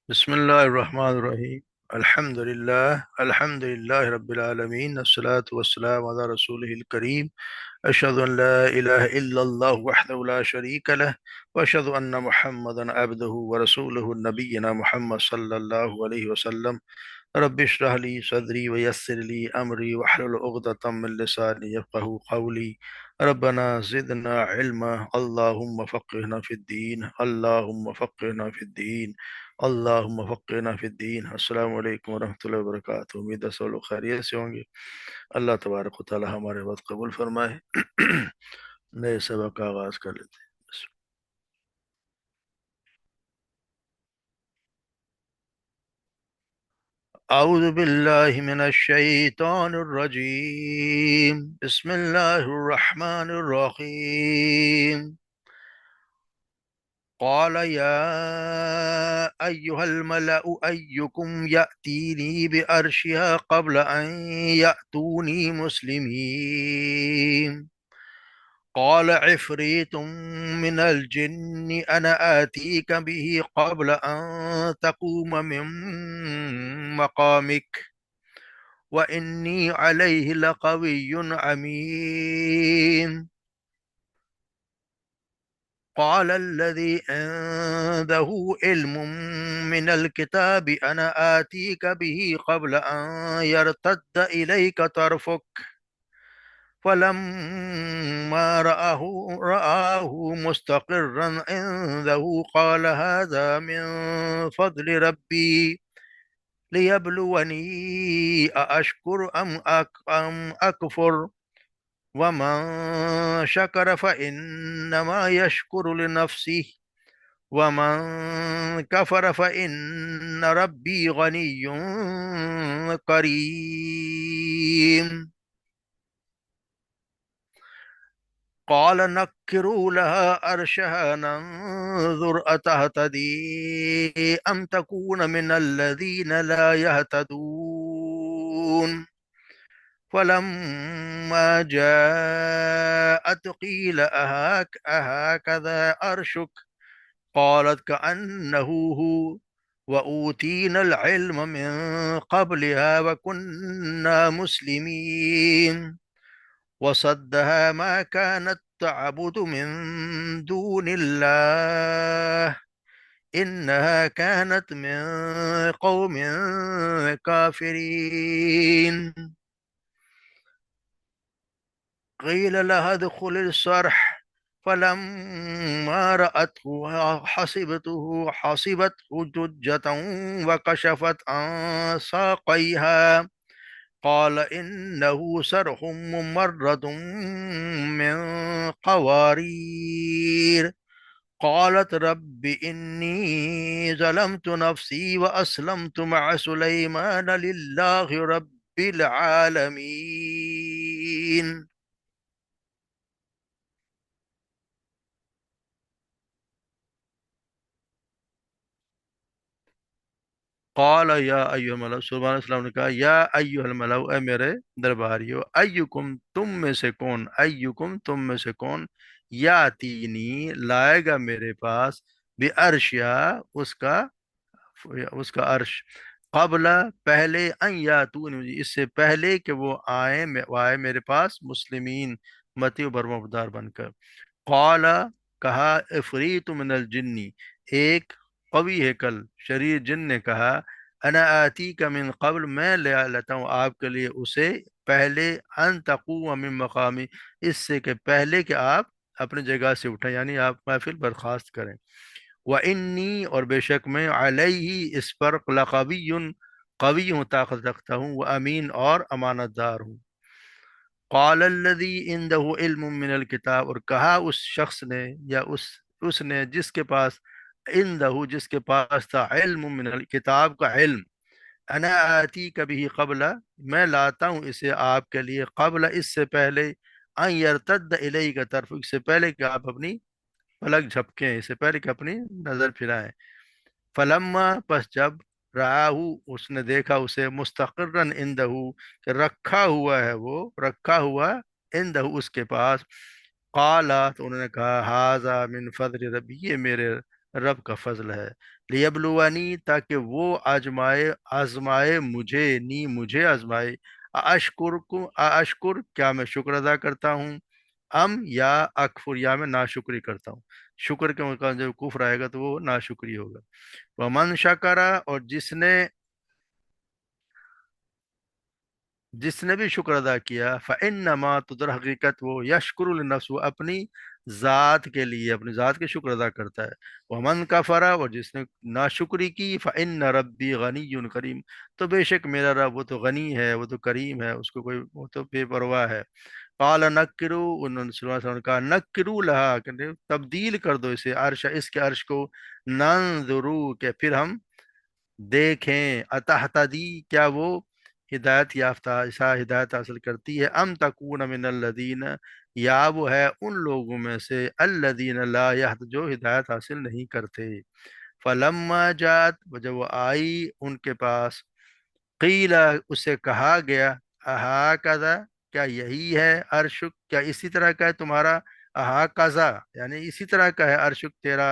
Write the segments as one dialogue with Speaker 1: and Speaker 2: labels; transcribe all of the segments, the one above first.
Speaker 1: بسم الله الرحمن الرحيم. الحمد لله رب العالمين، الصلاة والسلام على رسوله الكريم. أشهد أن لا إله إلا الله وحده لا شريك له، وأشهد أن محمدا عبده ورسوله، نبينا محمد صلى الله عليه وسلم. رب اشرح لي صدري ويسر لي أمري واحلل عقدة من لساني يفقهوا قولي. ربنا زدنا علما، اللهم فقهنا في الدين، اللهم فقهنا في الدين، اللهم فقهنا في الدین۔ السلام علیکم ورحمۃ اللہ وبرکاتہ۔ امید ہے سب لوگ خیریت سے ہوں گے۔ اللہ تبارک و تعالی ہمارے وقت قبول فرمائے۔ نئے سبق کا آغاز کر لیتے ہیں۔ اعوذ باللہ من الشیطان الرجیم، بسم اللہ الرحمن الرحیم۔ قال يا أيها الملأ أيكم يأتيني بأرشها قبل أن يأتوني مسلمين. قال عفريت من الجن أنا آتيك به قبل أن تقوم من مقامك وإني عليه لقوي أمين. قال الذي عنده علم من الكتاب أنا آتيك به قبل أن يرتد إليك طرفك فلما رآه مستقرا عنده قال هذا من فضل ربي ليبلوني أأشكر أم أكفر ومن شكر فإنما يشكر لنفسه ومن كفر فإن ربي غني كريم. قال نكروا لها عرشها ننظر أتهتدي أم تكون من الذين لا يهتدون. فلما جاءت قيل أهكذا عرشك قالت كأنه هو وأوتينا العلم من قبلها وكنا مسلمين. وصدها ما كانت تعبد من دون الله إنها كانت من قوم كافرين. قيل لها ادخل الصرح فلما رأته حسبته ججة وكشفت عن ساقيها قال إنه صرح ممرد من قوارير. قالت رب إني ظلمت نفسي وأسلمت مع سليمان لله رب العالمين. قال یا ایھا الملأ، سلیمان علیہ السلام نے کہا یا ایھا الملأ، اے میرے درباریو، ایکم تم میں سے کون، ایکم تم میں سے کون، یاتینی لائے گا میرے پاس، بعرشیا اس کا عرش، قبل پہلے، ان یاتونی اس سے پہلے کہ وہ آئے میرے پاس، مسلمین متی و برمبدار بن کر۔ قال کہا، افریت من الجنی ایک قوی ہیکل شریر جن نے کہا، انا آتی کا من قبل میں لے لیتا ہوں آپ کے لیے اسے پہلے، ان تقوم من مقامی اس سے کہ پہلے کہ آپ اپنی جگہ سے اٹھیں، یعنی آپ محفل برخاست کریں۔ وانی اور بے شک میں علیہ اس پر لقوی قوی ہوں، طاقت رکھتا ہوں، وہ امین اور امانت دار ہوں۔ قال الذی عنده علم من الکتاب اور کہا اس شخص نے یا اس نے جس کے پاس، جس کے پاس تھا، علم من الکتاب کا علم، انا آتی کبھی قبل میں لاتا ہوں اسے آپ کے لیے، قبل اس سے پہلے، ان یرتد الیک کا طرف اس سے پہلے کہ آپ اپنی پلک جھپکیں، اس سے پہلے کہ اپنی نظر پھرائیں۔ فلما پس جب رآہ اس نے دیکھا اسے، مستقرن عندہ کہ رکھا ہوا ہے، وہ رکھا ہوا عندہ اس کے پاس، قالا تو انہوں نے کہا، ھذا من فضل ربی یہ میرے رب کا فضل ہے۔ لیبلونی، تاکہ وہ آزمائے مجھے آزمائے۔ اشکر، کیا میں شکر ادا کرتا ہوں، یا اکفر، یا میں ناشکری کرتا ہوں۔ شکر کے مقام جب کفر آئے گا تو وہ ناشکری ہوگا۔ ومن شکرا، اور جس نے بھی شکر ادا کیا، فَإِنَّمَا، تو در حقیقت وہ یشکر لنفس، وہ اپنی ذات کے لیے، اپنی ذات کے شکر ادا کرتا ہے۔ وَمَن کفر، اور جس نے ناشکری کی، فَإِنَّ رَبِّي غَنِيٌّ کریم، تو بے شک میرا رب وہ تو غنی ہے، وہ تو کریم ہے، اس کو کوئی، وہ تو بے پرواہ ہے۔ قال نکرو، انہوں نے صلی اللہ علیہ وسلم نے کہا نکرو لہا، کہ تبدیل کر دو اسے، عرش، اس کے عرش کو، ننظرو، کہ پھر ہم دیکھیں، اتحتدی، کیا وہ ہدایت یافتہ، ایسا ہدایت حاصل کرتی ہے، ام تکون من الذین، یا وہ ہے ان لوگوں میں سے، الذین لا یہد، جو ہدایت حاصل نہیں کرتے۔ فلما جات، جب وہ آئی ان کے پاس، قیل، اسے کہا گیا، اہا کذا، کیا یہی ہے عرشک، کیا اسی طرح کا ہے تمہارا، اہا کذا، یعنی اسی طرح کا ہے عرشک، تیرا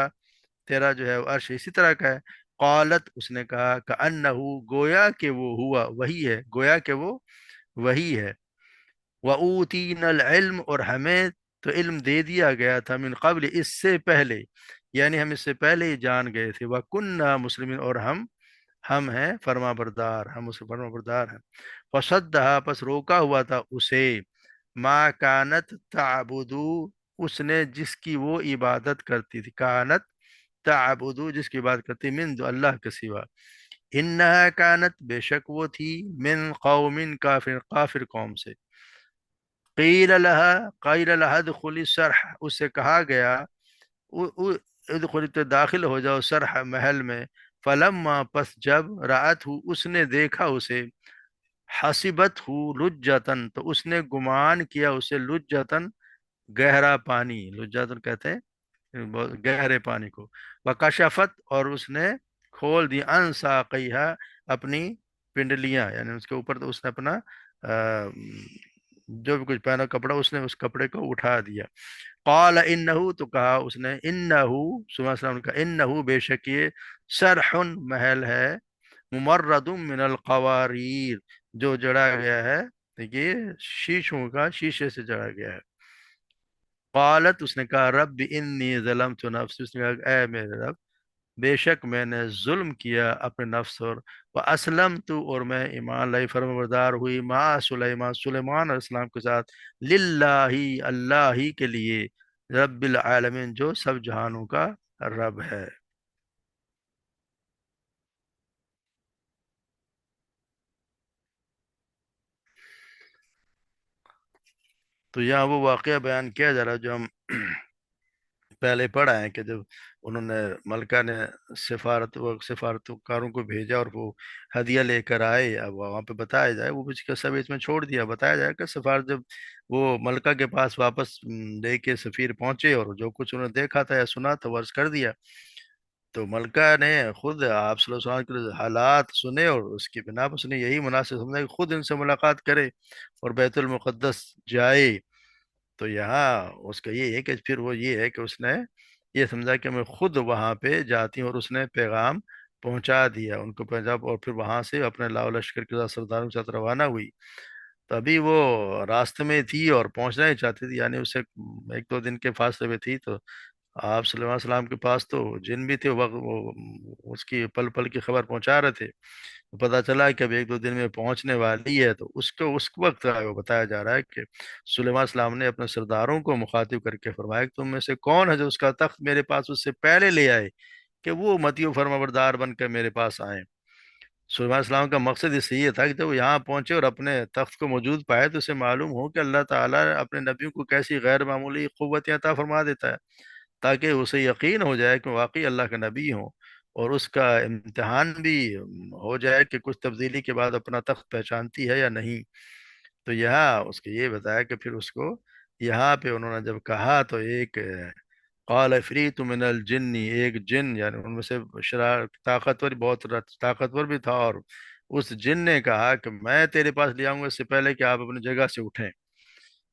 Speaker 1: تیرا جو ہے عرش اسی طرح کا ہے۔ قالت، اس نے کہا، کأنہو، گویا کہ وہ ہوا وہی ہے، گویا کہ وہ وہی ہے۔ وَأُوتِينَا الْعِلْمَ، اور ہمیں تو علم دے دیا گیا تھا، من قبل، اس سے پہلے، یعنی ہم اس سے پہلے ہی جان گئے تھے، وَكُنَّا مُسْلِمِينَ، اور ہم ہیں فرما بردار، ہم اسے فرما بردار ہیں۔ فصدها، پس روکا ہوا تھا اسے، ما کانت تعبدو، اس نے جس کی وہ عبادت کرتی تھی، کانت تعبدو، جس کی عبادت کرتی، من دو اللہ کے سوا، انہا کانت، بے شک وہ تھی، من قوم کافر، کافر قوم سے۔ قیل لها ادخلی السرح، اس سے کہا گیا، ادخلی، تو داخل ہو جاؤ، سرح، محل میں۔ فلما، پس جب، رأت ہو، اس نے دیکھا اسے، حسبت ہو لجتن، تو اس نے گمان کیا اسے، لجتن، گہرا پانی، لجتن کہتے ہیں بہت گہرے پانی کو۔ وکشفت، اور اس نے کھول دی، ان ساقیہا، اپنی پنڈلیاں، یعنی اس کے اوپر، تو اس نے اپنا جو بھی کچھ پہنا کپڑا، اس نے اس کپڑے کو اٹھا دیا۔ قال انہو، تو کہا اس نے، انہو، صلی اللہ علیہ وسلم نے کہا، انہو، بے شک یہ، سرح، محل ہے، ممرد من القواریر، جو جڑا گیا ہے، دیکھیے، شیشوں کا، شیشے سے جڑا گیا ہے۔ قالت، اس نے کہا، رب انی ظلمت نفسی، اس نے کہا، اے میرے رب، بے شک میں نے ظلم کیا اپنے نفس، اور واسلمت، اور میں ایمان لائی، فرمانبردار ہوئی، مع سلیمان علیہ السلام کے ساتھ، للہ، اللہ ہی کے لیے، رب العالمین، جو سب جہانوں کا رب ہے۔ تو یہاں وہ واقعہ بیان کیا جا رہا ہے جو ہم پہلے پڑھا ہے، کہ جب انہوں نے، ملکہ نے سفارتکاروں کو بھیجا، اور وہ ہدیہ لے کر آئے، اب وہاں پہ بتایا جائے، وہ کچھ کا سب اس میں چھوڑ دیا، بتایا جائے کہ سفارت جب وہ ملکہ کے پاس واپس لے کے سفیر پہنچے، اور جو کچھ انہوں نے دیکھا تھا یا سنا تھا وہ عرض کر دیا، تو ملکہ نے خود آپ صلی اللہ علیہ وسلم کے حالات سنے، اور اس کی بنا پر اس نے یہی مناسب سمجھا کہ خود ان سے ملاقات کرے اور بیت المقدس جائے۔ تو یہاں اس کا یہ ہے کہ پھر وہ یہ ہے کہ اس نے یہ سمجھا کہ میں خود وہاں پہ جاتی ہوں، اور اس نے پیغام پہنچا دیا ان کو، پنجاب، اور پھر وہاں سے اپنے لاؤ لشکر کے ساتھ، سرداروں کے ساتھ روانہ ہوئی۔ تو ابھی وہ راستے میں تھی اور پہنچنا ہی چاہتی تھی، یعنی اسے ایک دو دن کے فاصلے میں تھی، تو آپ صلی اللہ علیہ وسلم کے پاس تو جن بھی تھے، وہ اس کی پل پل کی خبر پہنچا رہے تھے۔ پتہ چلا کہ اب ایک دو دن میں پہنچنے والی ہے، تو اس کو اس وقت وہ بتایا جا رہا ہے کہ سلیمان السلام نے اپنے سرداروں کو مخاطب کر کے فرمایا کہ تم میں سے کون ہے جو اس کا تخت میرے پاس اس سے پہلے لے آئے، کہ وہ متی و فرما بردار بن کر میرے پاس آئے۔ سلیمان السلام کا مقصد اس سے یہ تھا کہ جب وہ یہاں پہنچے اور اپنے تخت کو موجود پائے، تو اسے معلوم ہو کہ اللہ تعالیٰ اپنے نبیوں کو کیسی غیر معمولی قوتیں عطا فرما دیتا ہے، تاکہ اسے یقین ہو جائے کہ واقعی اللہ کے نبی ہوں، اور اس کا امتحان بھی ہو جائے کہ کچھ تبدیلی کے بعد اپنا تخت پہچانتی ہے یا نہیں۔ تو یہاں اس کو یہ بتایا کہ پھر اس کو یہاں پہ انہوں نے جب کہا، تو ایک قال عفریت من الجن، ایک جن، یعنی ان میں سے طاقتور، بہت طاقتور بھی تھا، اور اس جن نے کہا کہ میں تیرے پاس لے آؤں گا اس سے پہلے کہ آپ اپنی جگہ سے اٹھیں،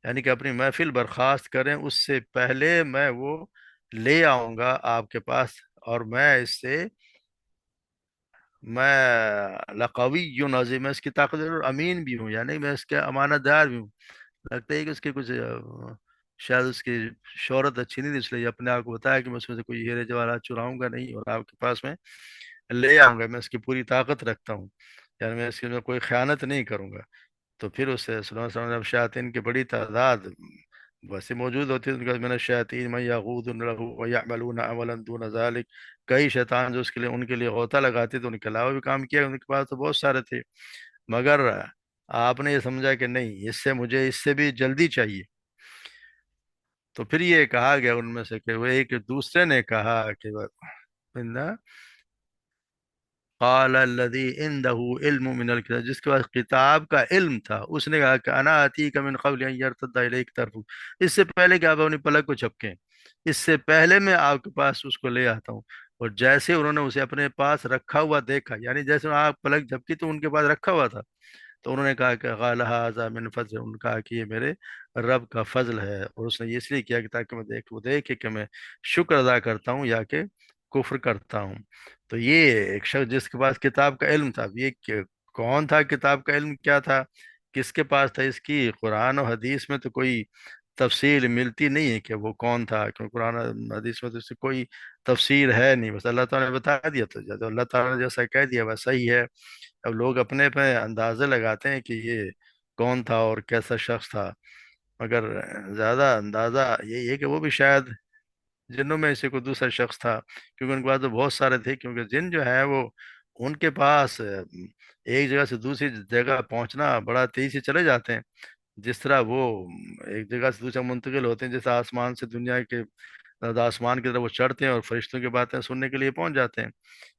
Speaker 1: یعنی کہ اپنی محفل برخاست کریں، اس سے پہلے میں وہ لے آؤں گا آپ کے پاس اور میں اس سے میں لقوی عظیم، میں اس کی طاقت اور امین بھی ہوں، یعنی میں اس کے امانت دار بھی ہوں۔ لگتا ہے کہ اس کے کچھ شاید اس کی شہرت اچھی نہیں تھی، اس لیے اپنے آپ کو بتایا کہ میں اس میں سے کوئی ہیرے جواہرات چراؤں گا نہیں، اور آپ کے پاس میں لے آؤں گا، میں اس کی پوری طاقت رکھتا ہوں، یعنی میں اس کی میں کوئی خیانت نہیں کروں گا۔ تو پھر اس سے صلی اللہ علیہ وسلم، جب شیاطین کی بڑی تعداد ویسے موجود ہوتی ہے، ان کا من الشیاطین من یغوذ لہ ویعملون عملا دون ذلک، کئی شیطان جو اس کے لیے ان کے لیے غوطہ لگاتے، تو ان کے علاوہ بھی کام کیا، ان کے پاس تو بہت سارے تھے، مگر آپ نے یہ سمجھا کہ نہیں، اس سے مجھے اس سے بھی جلدی چاہیے۔ تو پھر یہ کہا گیا ان میں سے کہ وہ ایک دوسرے نے کہا کہ قال الذي عنده علم من الكتاب، جس کے پاس کتاب کا علم تھا، اس نے کہا کہ انا آتیک من قبل ان يرتد اليك طرفك، اس سے پہلے کہ آپ اپنی پلک کو جھپکیں، اس سے پہلے میں آپ کے پاس اس کو لے آتا ہوں۔ اور جیسے انہوں نے اسے اپنے پاس رکھا ہوا دیکھا، یعنی جیسے آپ پلک جھپکی تو ان کے پاس رکھا ہوا تھا، تو انہوں نے کہا کہ قال هذا من فضل، انہوں نے کہا کہ یہ میرے رب کا فضل ہے، اور اس نے یہ اس لیے کیا کہ تاکہ میں وہ دیکھے کہ میں شکر ادا کرتا ہوں یا کہ کفر کرتا ہوں۔ تو یہ ایک شخص جس کے پاس کتاب کا علم تھا، اب یہ کون تھا، کتاب کا علم کیا تھا، کس کے پاس تھا، اس کی قرآن و حدیث میں تو کوئی تفصیل ملتی نہیں ہے کہ وہ کون تھا، کیونکہ قرآن و حدیث میں تو اس کی کوئی تفسیر ہے نہیں، بس اللہ تعالیٰ نے بتا دیا، تو جب اللہ تعالیٰ نے جیسا کہہ دیا ویسا ہی ہے۔ اب لوگ اپنے پہ اندازے لگاتے ہیں کہ یہ کون تھا اور کیسا شخص تھا، مگر زیادہ اندازہ یہی ہے کہ وہ بھی شاید جنوں میں سے کوئی دوسرا شخص تھا، کیونکہ ان کے پاس تو بہت سارے تھے، کیونکہ جن جو ہے وہ ان کے پاس ایک جگہ سے دوسری جگہ پہنچنا بڑا تیزی سے چلے جاتے ہیں، جس طرح وہ ایک جگہ سے دوسرا منتقل ہوتے ہیں، جیسے آسمان سے دنیا کے آسمان کی طرف وہ چڑھتے ہیں اور فرشتوں کی باتیں سننے کے لیے پہنچ جاتے ہیں،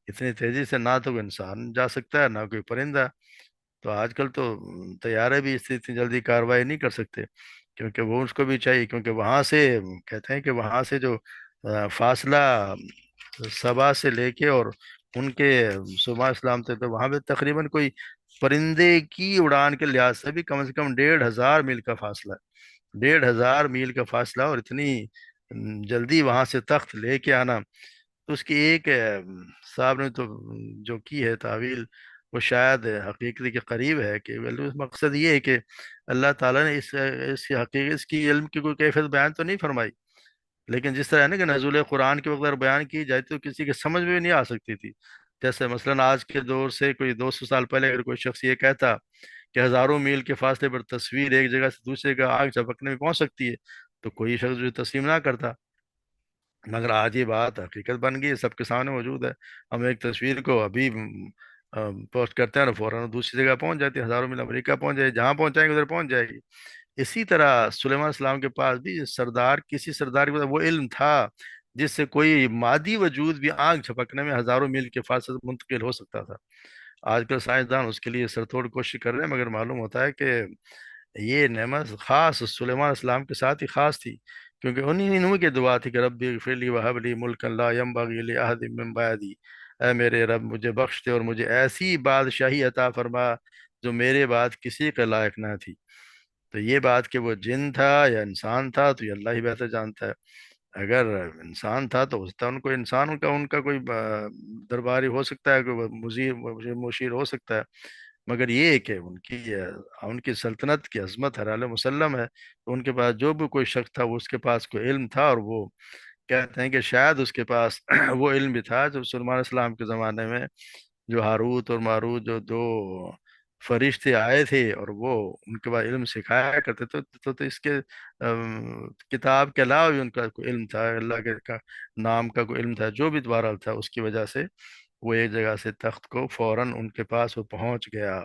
Speaker 1: اتنی تیزی سے نہ تو کوئی انسان جا سکتا ہے نہ کوئی پرندہ۔ تو آج کل تو طیارے بھی اس سے اتنی جلدی کاروائی نہیں کر سکتے، کیونکہ وہ اس کو بھی چاہیے، کیونکہ وہاں سے کہتے ہیں کہ وہاں سے جو فاصلہ صبا سے لے کے اور ان کے صبح اسلام تک، تو وہاں پہ تقریباً کوئی پرندے کی اڑان کے لحاظ سے کم 1,500 میل کا فاصلہ ہے، 1,500 میل کا فاصلہ، اور اتنی جلدی وہاں سے تخت لے کے آنا، تو اس کی ایک صاحب نے تو جو کی ہے تعویل، وہ شاید حقیقت کے قریب ہے، کہ مقصد یہ ہے کہ اللہ تعالیٰ نے اس کی حقیقت، اس کی علم کی کوئی کیفیت بیان تو نہیں فرمائی، لیکن جس طرح ہے نا کہ نزول قرآن کے وقت اگر بیان کی جائے تو کسی کے سمجھ میں بھی نہیں آ سکتی تھی، جیسے مثلا آج کے دور سے کوئی 200 سال پہلے اگر کوئی شخص یہ کہتا کہ ہزاروں میل کے فاصلے پر تصویر ایک جگہ سے دوسرے جگہ آگ جھپکنے میں پہنچ سکتی ہے، تو کوئی شخص جو تسلیم نہ کرتا، مگر آج یہ بات حقیقت بن گئی ہے، سب کے سامنے موجود ہے، ہم ایک تصویر کو ابھی پوسٹ کرتے ہیں اور فوراً دوسری جگہ پہنچ جاتی ہے، ہزاروں میل امریکہ پہنچ جائے، جہاں پہنچائیں گے ادھر پہنچ جائے گی۔ اسی طرح سلیمان السلام کے پاس بھی کسی سردار کے پاس وہ علم تھا جس سے کوئی مادی وجود بھی آنکھ جھپکنے میں ہزاروں میل کے فاصلے سے منتقل ہو سکتا تھا۔ آج کل سائنسدان اس کے لیے سر توڑ کوشش کر رہے ہیں، مگر معلوم ہوتا ہے کہ یہ نعمت خاص سلیمان السلام کے ساتھ ہی خاص تھی، کیونکہ انہی کی دعا تھی کہ رب اغفر لی وہب لی ملکا لا ینبغی لأحد من بعدی، اے میرے رب مجھے بخش دے اور مجھے ایسی بادشاہی عطا فرما جو میرے بعد کسی کے لائق نہ تھی۔ تو یہ بات کہ وہ جن تھا یا انسان تھا تو یہ اللہ ہی بہتر جانتا ہے، اگر انسان تھا تو اس ان کو انسان ان کا کوئی درباری ہو سکتا ہے، کوئی مشیر ہو سکتا ہے، مگر یہ کہ ان کی سلطنت کی عظمت ہر عالم مسلم ہے، تو ان کے پاس جو بھی کوئی شخص تھا وہ اس کے پاس کوئی علم تھا، اور وہ کہتے ہیں کہ شاید اس کے پاس وہ علم بھی تھا جو سلیمان علیہ السلام کے زمانے میں جو ہاروت اور ماروت جو دو فرشتے آئے تھے اور وہ ان کے بعد علم سکھایا کرتے تھے، تو اس کے کتاب کے علاوہ بھی ان کا کوئی علم تھا، اللہ کے نام کا کوئی علم تھا، جو بھی بہرحال تھا، اس کی وجہ سے وہ ایک جگہ سے تخت کو فوراً ان کے پاس وہ پہنچ گیا۔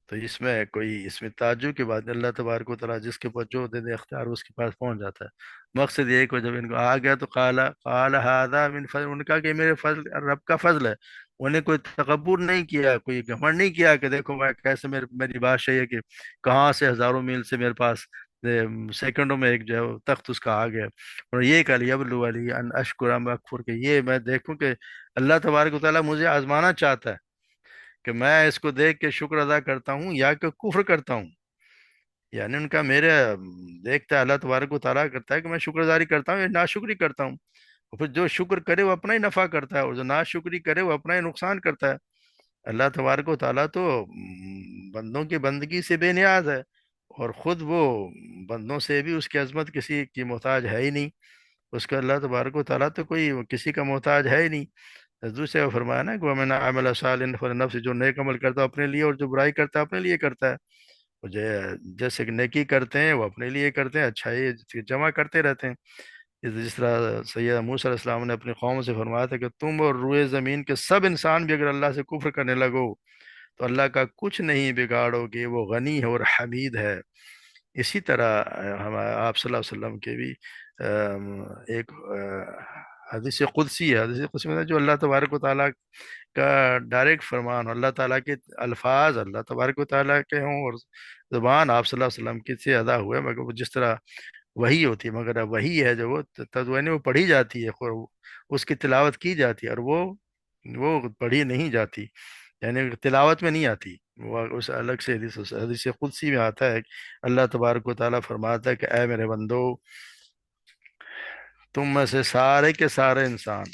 Speaker 1: تو اس میں تعجب کی بات نہیں، اللہ تبارک و تعالیٰ جس کے پاس جو دے دے اختیار اس کے پاس پہنچ جاتا ہے۔ مقصد یہ ہے کہ جب ان کو آ گیا تو قال هذا من فضل، ان کا کہ میرے فضل رب کا فضل ہے، انہیں کوئی تکبر نہیں کیا، کوئی گھمنڈ نہیں کیا کہ دیکھو میں کیسے میری بات صحیح ہے کہ کہاں سے ہزاروں میل سے میرے پاس سیکنڈوں میں ایک جو ہے وہ تخت اس کا آ گیا، اور یہ کہ لیبلو علی ان اشکر ام اکفر، کہ یہ میں دیکھوں کہ اللہ تبارک و تعالیٰ مجھے آزمانا چاہتا ہے کہ میں اس کو دیکھ کے شکر ادا کرتا ہوں یا کہ کفر کرتا ہوں، یعنی ان کا میرے دیکھتا ہے اللہ تبارک و تعالیٰ کرتا ہے کہ میں شکر گزاری کرتا ہوں یا ناشکری کرتا ہوں، اور پھر جو شکر کرے وہ اپنا ہی نفع کرتا ہے، اور جو نا شکری کرے وہ اپنا ہی نقصان کرتا ہے۔ اللہ تبارک و تعالیٰ تو بندوں کی بندگی سے بے نیاز ہے، اور خود وہ بندوں سے بھی اس کی عظمت کسی کی محتاج ہے ہی نہیں۔ اس کا اللہ تبارک و تعالیٰ تو کوئی کسی کا محتاج ہے ہی نہیں۔ دوسرے وہ فرمایا نا کہ وَمَنْ عَمِلَ صَالِحًا فَلِنَفْسِهِ، جو نیک عمل کرتا ہے اپنے لیے، اور جو برائی کرتا ہے اپنے لیے کرتا ہے۔ اور جیسے کہ نیکی کرتے ہیں وہ اپنے لیے کرتے ہیں، اچھائی جمع کرتے رہتے ہیں۔ جس طرح سید موسیٰ علیہ السلام نے اپنی قوم سے فرمایا تھا کہ تم اور روئے زمین کے سب انسان بھی اگر اللہ سے کفر کرنے لگو تو اللہ کا کچھ نہیں بگاڑو گے، وہ غنی ہے اور حمید ہے۔ اسی طرح ہم آپ صلی اللہ علیہ وسلم کے بھی ایک حدیث قدسی ہے، حدیث قدسی میں جو اللہ تبارک و تعالیٰ کا ڈائریکٹ فرمان، اللہ تعالیٰ کے الفاظ اللہ تبارک و تعالیٰ کے ہوں، اور زبان آپ صلی اللہ علیہ وسلم کی سے ادا ہوئے، مگر وہ جس طرح وہی ہوتی ہے، مگر اب وہی ہے جو وہ تدوین وہ پڑھی جاتی ہے، اس کی تلاوت کی جاتی ہے، اور وہ پڑھی نہیں جاتی، یعنی تلاوت میں نہیں آتی۔ وہ اس الگ سے حدیث قدسی میں آتا ہے کہ اللہ تبارک و تعالیٰ فرماتا ہے کہ اے میرے بندو، تم میں سے سارے کے سارے انسان،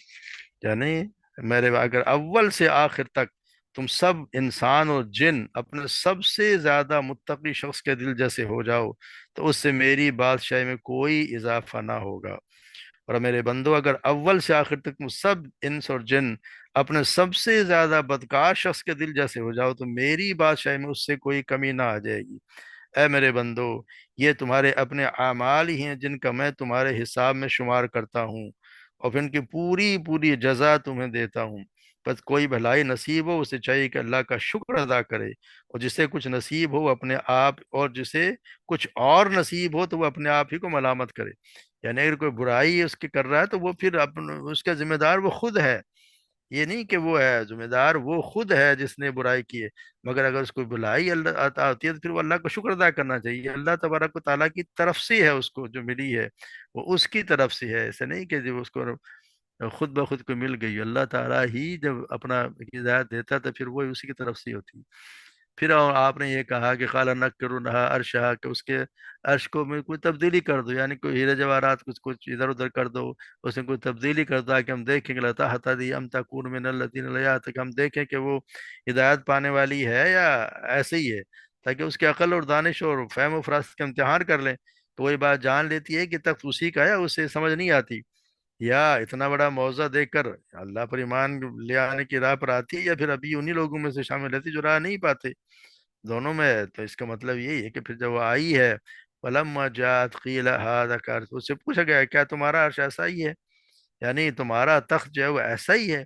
Speaker 1: یعنی میرے اگر اول سے آخر تک تم سب انسان اور جن اپنے سب سے زیادہ متقی شخص کے دل جیسے ہو جاؤ تو اس سے میری بادشاہی میں کوئی اضافہ نہ ہوگا۔ اور میرے بندو اگر اول سے آخر تک تم سب انس اور جن اپنے سب سے زیادہ بدکار شخص کے دل جیسے ہو جاؤ تو میری بادشاہی میں اس سے کوئی کمی نہ آ جائے گی۔ اے میرے بندو، یہ تمہارے اپنے اعمال ہی ہیں جن کا میں تمہارے حساب میں شمار کرتا ہوں، اور پھر ان کی پوری پوری جزا تمہیں دیتا ہوں۔ بس کوئی بھلائی نصیب ہو اسے چاہیے کہ اللہ کا شکر ادا کرے، اور جسے کچھ نصیب ہو وہ اپنے آپ، اور جسے کچھ اور نصیب ہو تو وہ اپنے آپ ہی کو ملامت کرے۔ یعنی اگر کوئی برائی اس کی کر رہا ہے تو وہ پھر اس کا ذمہ دار وہ خود ہے، یہ نہیں کہ وہ ہے ذمہ دار، وہ خود ہے جس نے برائی کی ہے۔ مگر اگر اس کو بھلائی اللہ عطا ہوتی ہے تو پھر وہ اللہ کو شکر ادا کرنا چاہیے، اللہ تبارک و تعالیٰ کی طرف سے ہے، اس کو جو ملی ہے وہ اس کی طرف سے ہے، ایسا نہیں کہ جو اس کو خود بخود کو مل گئی۔ اللہ تعالیٰ ہی جب اپنا ہدایت دیتا تو پھر وہ اسی کی طرف سے ہوتی۔ پھر اور آپ نے یہ کہا کہ قَالَ نَكِّرُوا عرشہ، کہ اس کے عرش کو میں کوئی تبدیلی کر دو، یعنی کوئی ہیرے جواہرات کچھ کچھ ادھر ادھر کر دو، اس میں کوئی تبدیلی کر دو کہ ہم دیکھیں کہ لتا حتدی ام تکون من الذین لا یہتدون، کہ ہم دیکھیں کہ وہ ہدایت پانے والی ہے یا ایسے ہی ہے، تاکہ اس کے عقل اور دانش اور فہم و فراست کا امتحان کر لیں۔ تو وہی بات جان لیتی ہے کہ تخت اسی کا ہے، اسے سمجھ نہیں آتی، یا اتنا بڑا معاوضہ دے کر اللہ پر ایمان لے آنے کی راہ پر آتی ہے، یا پھر ابھی انہی لوگوں میں سے شامل رہتی جو راہ نہیں پاتے، دونوں میں ہے۔ تو اس کا مطلب یہی ہے کہ پھر جب وہ آئی ہے، فلما جاءت قیل ھذا کارث، اس سے پوچھا گیا کیا تمہارا عرش ایسا ہی ہے، یعنی تمہارا تخت جو ہے وہ ایسا ہی ہے؟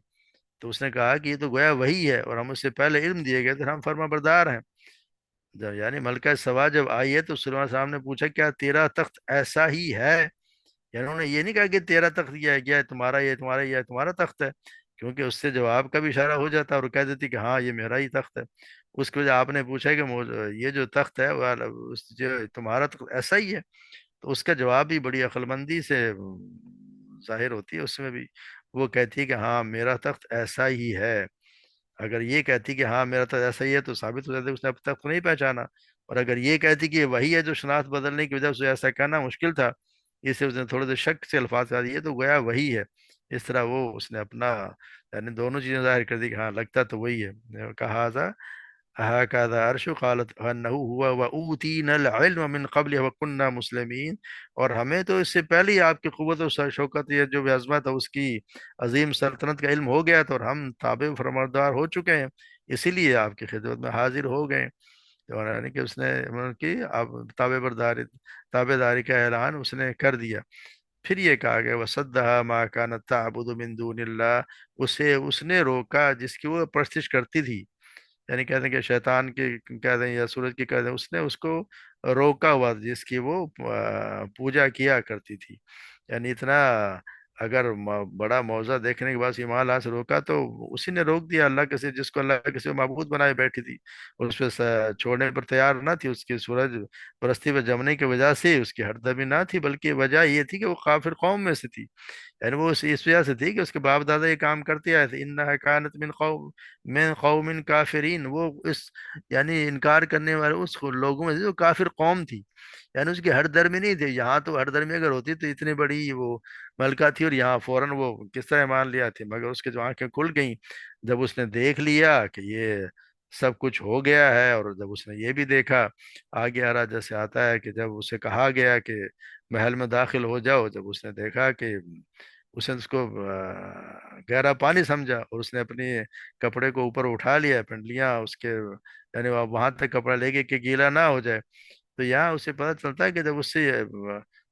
Speaker 1: تو اس نے کہا کہ یہ تو گویا وہی ہے، اور ہم اس سے پہلے علم دیے گئے تھے، ہم فرما بردار ہیں۔ جب یعنی ملکہ سبا جب آئی ہے تو سلیمان صاحب نے پوچھا کیا تیرا تخت ایسا ہی ہے؟ یعنی انہوں نے یہ نہیں کہا کہ تیرا تخت یہ ہے، کیا ہے تمہارا، یہ تمہارا، یہ تمہارا تخت ہے، کیونکہ اس سے جواب کا بھی اشارہ ہو جاتا ہے، اور وہ کہہ دیتی کہ ہاں یہ میرا ہی تخت ہے۔ اس کو جو آپ نے پوچھا کہ یہ جو تخت ہے وہ جو تمہارا تخت ایسا ہی ہے، تو اس کا جواب بھی بڑی عقل مندی سے ظاہر ہوتی ہے اس میں بھی۔ وہ کہتی ہے کہ ہاں میرا تخت ایسا ہی ہے۔ اگر یہ کہتی کہ ہاں میرا تخت ایسا ہی ہے تو ثابت ہو جاتا ہے کہ اس نے اب تک تو نہیں پہچانا، اور اگر یہ کہتی کہ یہ وہی ہے جو شناخت بدلنے کی وجہ سے ایسا کہنا مشکل تھا، اس سے اس نے تھوڑے سے شک سے الفاظ کہا دیے تو گویا وہی ہے، اس طرح وہ اس نے اپنا یعنی دونوں چیزیں ظاہر کر دی کہ ہاں لگتا تو وہی ہے۔ کہا تھا هكذا عرش قالت انه هو واوتينا العلم من قبل وكنا مسلمین، اور ہمیں تو اس سے پہلے ہی آپ کی قوت و شوکت، یہ جو بھی عظمت ہے اس کی عظیم سلطنت کا علم ہو گیا تھا، اور ہم تابع و فرمانبردار ہو چکے ہیں، اسی لیے آپ کی خدمت میں حاضر ہو گئے۔ تو یعنی کہ اس نے ان کی آپ تابع داری کا اعلان اس نے کر دیا۔ پھر یہ کہا گیا وَصَدَّهَا مَا كَانَتْ تَعْبُدُ مِن دُونِ اللَّهِ، اسے اس نے روکا جس کی وہ پرستش کرتی تھی، یعنی کہتے ہیں کہ شیطان کی کہہ دیں یا سورج کی کہہ دیں، اس نے اس کو روکا ہوا جس کی وہ پوجا کیا کرتی تھی۔ یعنی اتنا اگر بڑا معجزہ دیکھنے کے بعد ایمان لانے سے روکا تو اسی نے روک دیا، اللہ کے سے جس کو اللہ کے سے معبود بنائے بیٹھی تھی، اور اس پہ چھوڑنے پر تیار نہ تھی، اس کی سورج پرستی پہ جمنے کی وجہ سے اس کی ہردمی نہ تھی، بلکہ وجہ یہ تھی کہ وہ کافر قوم میں سے تھی۔ یعنی وہ اس وجہ سے تھی کہ اس کے باپ دادا یہ کام کرتے آئے تھے، انہا کانت من قوم کافرین، وہ اس یعنی انکار کرنے والے اس لوگوں میں سے جو کافر قوم تھی، یعنی اس کی ہر درمی نہیں تھی، یہاں تو ہر درمی اگر ہوتی تو اتنی بڑی وہ ملکہ تھی، اور یہاں فوراً وہ کس طرح مان لیا تھی، مگر اس کے جو آنکھیں کھل گئیں جب اس نے دیکھ لیا کہ یہ سب کچھ ہو گیا ہے، اور جب اس نے یہ بھی دیکھا، آگے آ رہا جیسے آتا ہے کہ جب اسے کہا گیا کہ محل میں داخل ہو جاؤ، جب اس نے دیکھا کہ اس نے اس کو گہرا پانی سمجھا، اور اس نے اپنی کپڑے کو اوپر اٹھا لیا، پنڈلیاں اس کے یعنی وہاں تک کپڑا لے کے کہ گیلا نہ ہو جائے، تو یہاں اسے پتہ چلتا ہے کہ جب اس سے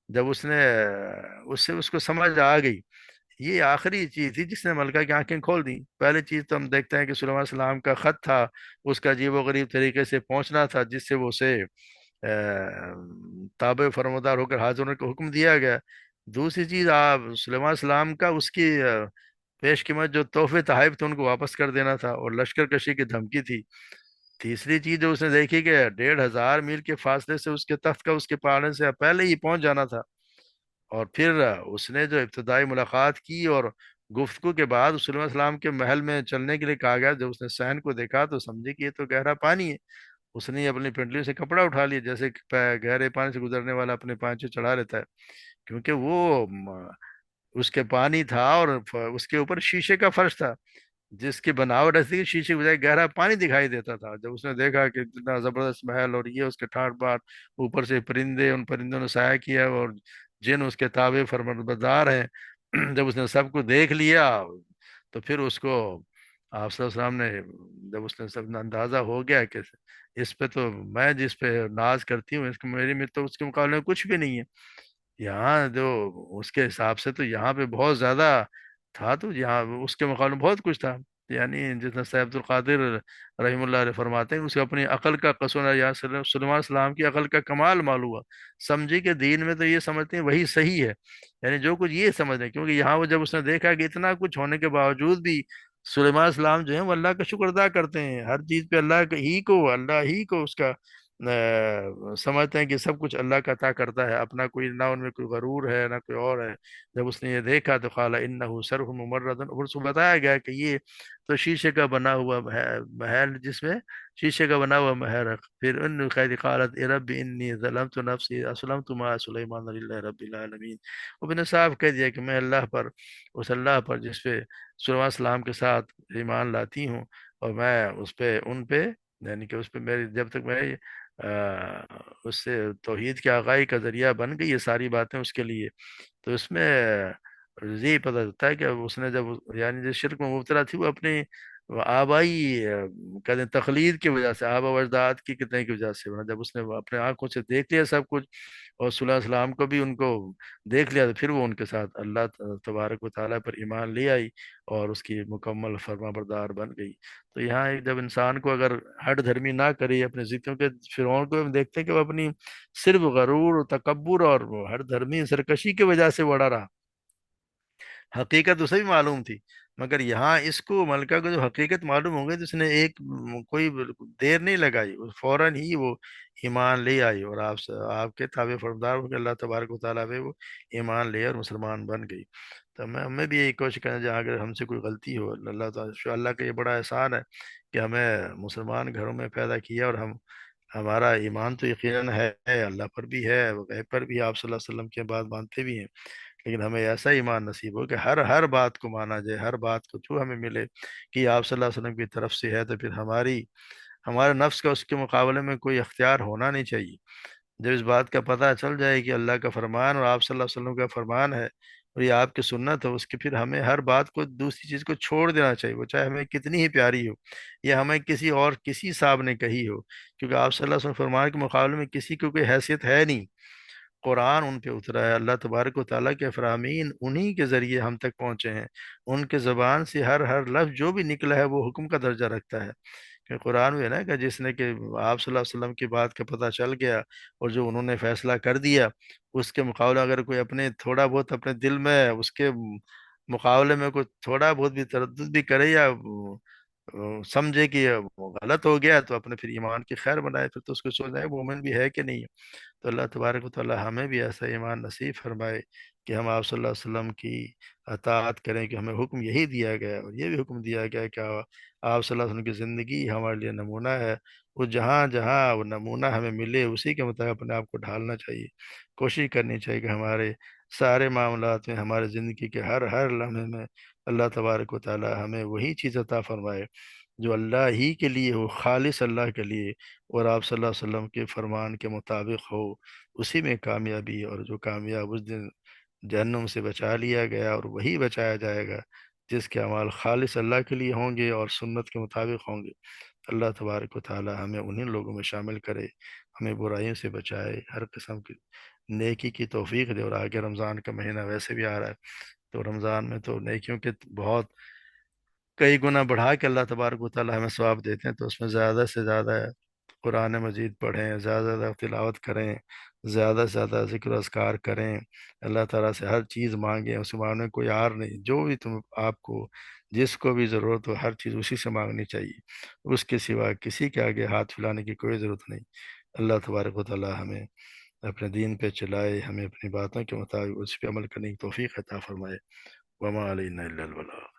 Speaker 1: جب اس نے اس کو سمجھ آ گئی، یہ آخری چیز تھی جس نے ملکہ کی آنکھیں کھول دی۔ پہلی چیز تو ہم دیکھتے ہیں کہ سلیمان علیہ السلام کا خط تھا، اس کا عجیب و غریب طریقے سے پہنچنا تھا، جس سے وہ اسے تابع فرمودار ہو کر حاضر ہونے کا حکم دیا گیا۔ دوسری چیز آپ سلیمان علیہ السلام کا اس کی پیش قیمت جو تحفے تحائف تھے ان کو واپس کر دینا تھا، اور لشکر کشی کی دھمکی تھی۔ تیسری چیز جو اس نے دیکھی کہ 1500 میل کے فاصلے سے اس کے تخت کا اس کے پہاڑنے سے پہلے ہی پہنچ جانا تھا۔ اور پھر اس نے جو ابتدائی ملاقات کی اور گفتگو کے بعد سلیمان علیہ السلام کے محل میں چلنے کے لیے کہا گیا، جب اس نے صحن کو دیکھا تو سمجھے کہ یہ تو گہرا پانی ہے، اس نے اپنی پنڈلی سے کپڑا اٹھا لیا، جیسے کہ گہرے پانی سے گزرنے والا اپنے پانچے چڑھا لیتا ہے، کیونکہ وہ اس کے پانی تھا، اور اس کے اوپر شیشے کا فرش تھا، جس کی بناوٹ ایسی کہ شیشے کی بجائے گہرا پانی دکھائی دیتا تھا۔ جب اس نے دیکھا کہ اتنا زبردست محل، اور یہ اس کے ٹھاٹ بات، اوپر سے پرندے، ان پرندوں نے سایہ کیا، اور جن اس کے تابع فرمانبردار ہیں، جب اس نے سب کو دیکھ لیا، تو پھر اس کو آپ صلی اللہ علیہ وسلم نے جب اس نے سب اندازہ ہو گیا کہ اس پہ تو میں جس پہ ناز کرتی ہوں، اس کو میری میں تو اس کے مقابلے میں کچھ بھی نہیں ہے، یہاں جو اس کے حساب سے تو یہاں پہ بہت زیادہ تھا، تو یہاں اس کے مقابلے میں بہت کچھ تھا، یعنی جتنا سید عبد القادر رحمہ اللہ علیہ فرماتے ہیں، اسے اپنی عقل کا قصور، یا سلیمان علیہ السلام کی عقل کا کمال معلوم ہوا، سمجھی کہ دین میں تو یہ سمجھتے ہیں وہی صحیح ہے، یعنی جو کچھ یہ سمجھ رہے ہیں، کیونکہ یہاں وہ جب اس نے دیکھا کہ اتنا کچھ ہونے کے باوجود بھی سلیمان علیہ السلام جو ہیں وہ اللہ کا شکر ادا کرتے ہیں، ہر چیز پہ اللہ ہی کو اس کا سمجھتے ہیں کہ سب کچھ اللہ کا عطا کرتا ہے، اپنا کوئی نہ ان میں کوئی غرور ہے نہ کوئی اور ہے۔ جب اس نے یہ دیکھا تو قال انہ سرح ممرد، اور اس کو بتایا گیا کہ یہ تو شیشے کا بنا ہوا محل، جس میں شیشے کا بنا ہوا محل ہے۔ پھر ان خیر قالت اے رب انی ظلمت نفسی اسلمت مع سلیمان للہ رب العالمین، وہ نے صاف کہہ دیا کہ میں اللہ پر، اس اللہ پر جس پہ سلیمان السلام کے ساتھ ایمان لاتی ہوں، اور میں اس پہ ان پہ یعنی کہ اس پہ میری جب تک میں اس سے توحید کے آغائی کا ذریعہ بن گئی یہ ساری باتیں اس کے لیے، تو اس میں یہی پتہ چلتا ہے کہ اس نے جب یعنی جس شرک میں مبتلا تھی وہ اپنی آبائی کہتے ہیں تقلید کی وجہ سے، آبا و اجداد کی کتنے کی وجہ سے، جب اس نے اپنے آنکھوں سے دیکھ لیا سب کچھ، اور صلی اللہ علیہ السلام کو بھی ان کو دیکھ لیا، تو پھر وہ ان کے ساتھ اللہ تبارک و تعالیٰ پر ایمان لے آئی، اور اس کی مکمل فرما بردار بن گئی۔ تو یہاں ایک جب انسان کو اگر ہٹ دھرمی نہ کرے اپنے ضدوں کے، فرعون کو ہم دیکھتے ہیں کہ وہ اپنی صرف غرور و تکبر اور ہٹ دھرمی سرکشی کی وجہ سے بڑا رہا، حقیقت اسے بھی معلوم تھی، مگر یہاں اس کو ملکہ کو جو حقیقت معلوم ہو گئی تو اس نے کوئی دیر نہیں لگائی، فوراً ہی وہ ایمان لے آئی، اور آپ کے تابع فرمدار ہو کے اللہ تبارک و تعالیٰ پہ وہ ایمان لے اور مسلمان بن گئی۔ تو ہمیں بھی یہی کوشش کرنا جہاں اگر ہم سے کوئی غلطی ہو، اللہ تعالیٰ اللہ کا یہ بڑا احسان ہے کہ ہمیں مسلمان گھروں میں پیدا کیا، اور ہمارا ایمان تو یقیناً ہے اللہ پر بھی ہے، غیب پر بھی آپ صلی اللہ علیہ وسلم کی بات مانتے بھی ہیں، لیکن ہمیں ایسا ایمان نصیب ہو کہ ہر بات کو مانا جائے، ہر بات کو جو ہمیں ملے کہ آپ صلی اللہ علیہ وسلم کی طرف سے ہے، تو پھر ہمارے نفس کا اس کے مقابلے میں کوئی اختیار ہونا نہیں چاہیے۔ جب اس بات کا پتہ چل جائے کہ اللہ کا فرمان اور آپ صلی اللہ علیہ وسلم کا فرمان ہے، اور یہ آپ کی سنت ہے، اس کے پھر ہمیں ہر بات کو، دوسری چیز کو چھوڑ دینا چاہیے، وہ چاہے ہمیں کتنی ہی پیاری ہو، یا ہمیں کسی صاحب نے کہی ہو، کیونکہ آپ صلی اللہ علیہ وسلم فرمان کے مقابلے میں کسی کو کوئی حیثیت ہے نہیں، قرآن ان پہ اترا ہے، اللہ تبارک و تعالیٰ کے فرامین انہی کے ذریعے ہم تک پہنچے ہیں، ان کے زبان سے ہر لفظ جو بھی نکلا ہے وہ حکم کا درجہ رکھتا ہے، کہ قرآن میں ہے نا کہ جس نے کہ آپ صلی اللہ علیہ وسلم کی بات کا پتہ چل گیا، اور جو انہوں نے فیصلہ کر دیا، اس کے مقابلے اگر کوئی تھوڑا بہت اپنے دل میں اس کے مقابلے میں کوئی تھوڑا بہت بھی تردد بھی کرے، یا سمجھے کہ وہ غلط ہو گیا تو اپنے پھر ایمان کی خیر بنائے، پھر تو اس کو سوچنا ہے مومن بھی ہے کہ نہیں ہے۔ تو اللہ تبارک و تعالی ہمیں بھی ایسا ایمان نصیب فرمائے کہ ہم آپ صلی اللہ علیہ وسلم کی اطاعت کریں، کہ ہمیں حکم یہی دیا گیا ہے، اور یہ بھی حکم دیا گیا ہے کہ آپ صلی اللہ علیہ وسلم کی زندگی ہمارے لیے نمونہ ہے۔ وہ جہاں جہاں وہ نمونہ ہمیں ملے اسی کے مطابق اپنے آپ کو ڈھالنا چاہیے، کوشش کرنی چاہیے کہ ہمارے سارے معاملات میں، ہمارے زندگی کے ہر ہر لمحے میں اللہ تبارک و تعالی ہمیں وہی چیز عطا فرمائے جو اللہ ہی کے لیے ہو، خالص اللہ کے لیے، اور آپ صلی اللہ علیہ وسلم کے فرمان کے مطابق ہو، اسی میں کامیابی ہے۔ اور جو کامیاب اس دن جہنم سے بچا لیا گیا، اور وہی بچایا جائے گا جس کے اعمال خالص اللہ کے لیے ہوں گے اور سنت کے مطابق ہوں گے۔ اللہ تبارک و تعالی ہمیں انہی لوگوں میں شامل کرے، ہمیں برائیوں سے بچائے، ہر قسم کی نیکی کی توفیق دے۔ اور آگے رمضان کا مہینہ ویسے بھی آ رہا ہے، تو رمضان میں تو نیکیوں کے بہت کئی گنا بڑھا کے اللہ تبارک و تعالی ہمیں ثواب دیتے ہیں، تو اس میں زیادہ سے زیادہ قرآن مجید پڑھیں، زیادہ سے زیادہ تلاوت کریں، زیادہ سے زیادہ ذکر و اذکار کریں، اللہ تعالیٰ سے ہر چیز مانگیں، اس مانگنے کوئی یار نہیں، جو بھی تم آپ کو جس کو بھی ضرورت ہو ہر چیز اسی سے مانگنی چاہیے، اس کے سوا کسی کے آگے ہاتھ پھیلانے کی کوئی ضرورت نہیں۔ اللہ تبارک و تعالی ہمیں اپنے دین پہ چلائے، ہمیں اپنی باتوں کے مطابق اس پہ عمل کرنے کی توفیق عطا فرمائے۔ وما علینا الا البلاغ۔